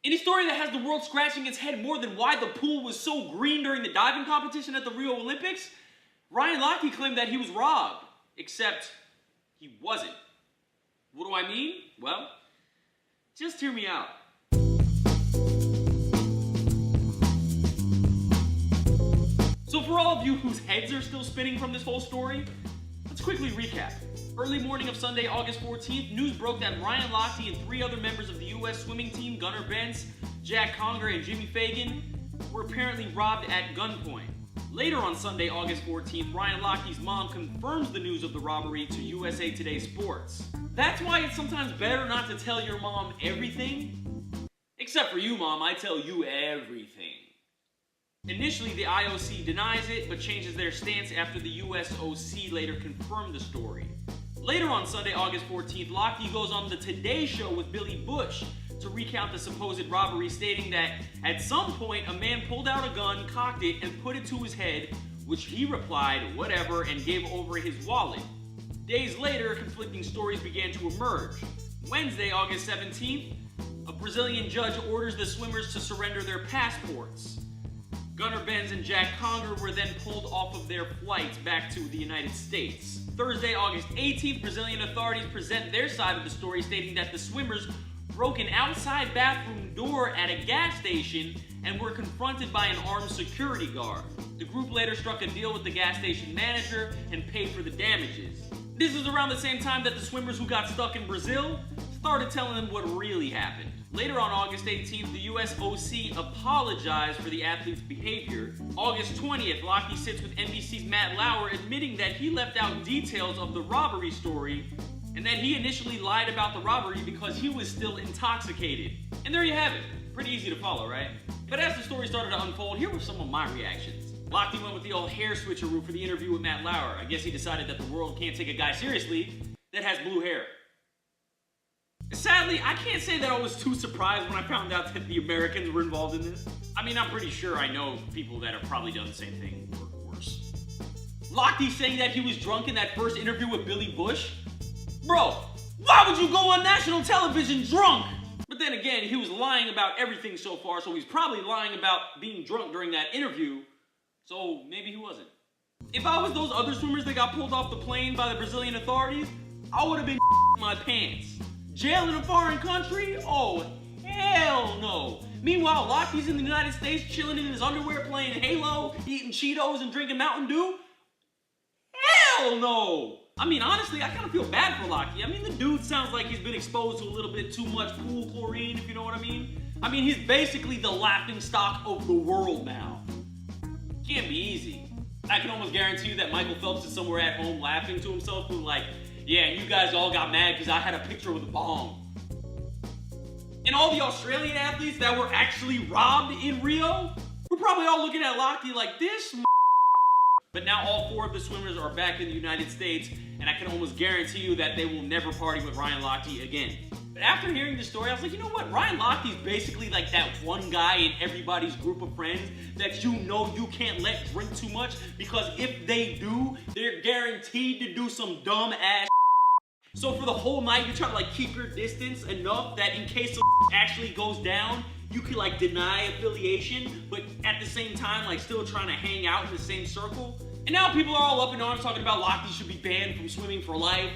Any story that has the world scratching its head more than why the pool was so green during the diving competition at the Rio Olympics? Ryan Lochte claimed that he was robbed, except he wasn't. What do I mean? Well, just hear me out. So for all of you whose heads are still spinning from this whole story, let's quickly recap. Early morning of Sunday, August 14th, news broke that Ryan Lochte and 3 other members of the U.S. swimming team, Gunnar Benz, Jack Conger, and Jimmy Fagan, were apparently robbed at gunpoint. Later on Sunday, August 14th, Ryan Lochte's mom confirms the news of the robbery to USA Today Sports. That's why it's sometimes better not to tell your mom everything. Except for you, Mom, I tell you everything. Initially, the IOC denies it, but changes their stance after the USOC later confirmed the story. Later on Sunday, August 14th, Lochte goes on the Today Show with Billy Bush to recount the supposed robbery, stating that at some point a man pulled out a gun, cocked it, and put it to his head, which he replied, whatever, and gave over his wallet. Days later, conflicting stories began to emerge. Wednesday, August 17th, a Brazilian judge orders the swimmers to surrender their passports. Gunnar Benz and Jack Conger were then pulled off of their flights back to the United States. Thursday, August 18th, Brazilian authorities present their side of the story, stating that the swimmers broke an outside bathroom door at a gas station and were confronted by an armed security guard. The group later struck a deal with the gas station manager and paid for the damages. This was around the same time that the swimmers who got stuck in Brazil started telling them what really happened. Later on August 18th, the USOC apologized for the athletes' behavior. August 20th, Lochte sits with NBC's Matt Lauer, admitting that he left out details of the robbery story and that he initially lied about the robbery because he was still intoxicated. And there you have it. Pretty easy to follow, right? But as the story started to unfold, here were some of my reactions. Lochte went with the old hair switcheroo for the interview with Matt Lauer. I guess he decided that the world can't take a guy seriously that has blue hair. Sadly, I can't say that I was too surprised when I found out that the Americans were involved in this. I mean, I'm pretty sure I know people that have probably done the same thing or worse. Lochte saying that he was drunk in that first interview with Billy Bush? Bro, why would you go on national television drunk? But then again, he was lying about everything so far, so he's probably lying about being drunk during that interview, so maybe he wasn't. If I was those other swimmers that got pulled off the plane by the Brazilian authorities, I would have been my pants. Jail in a foreign country? Oh, hell no. Meanwhile, Lochte's in the United States chilling in his underwear playing Halo, eating Cheetos and drinking Mountain Dew? Hell no. I mean, honestly, I kind of feel bad for Lochte. I mean, the dude sounds like he's been exposed to a little bit too much pool chlorine, if you know what I mean. I mean, he's basically the laughing stock of the world now. Can't be easy. I can almost guarantee you that Michael Phelps is somewhere at home laughing to himself, who's like, yeah, you guys all got mad because I had a picture with a bong. And all the Australian athletes that were actually robbed in Rio, we're probably all looking at Lochte like this. But now all 4 of the swimmers are back in the United States, and I can almost guarantee you that they will never party with Ryan Lochte again. But after hearing this story, I was like, you know what? Ryan Lochte's basically like that one guy in everybody's group of friends that you know you can't let drink too much, because if they do, they're guaranteed to do some dumb ass. So for the whole night, you try to like keep your distance enough that in case some actually goes down, you can like deny affiliation, but at the same time, like still trying to hang out in the same circle. And now people are all up in arms talking about Lochte should be banned from swimming for life.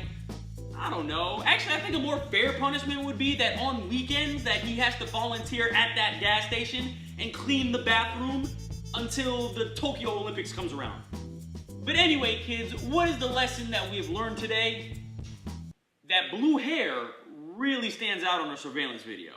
I don't know. Actually, I think a more fair punishment would be that on weekends that he has to volunteer at that gas station and clean the bathroom until the Tokyo Olympics comes around. But anyway, kids, what is the lesson that we have learned today? That blue hair really stands out on a surveillance video.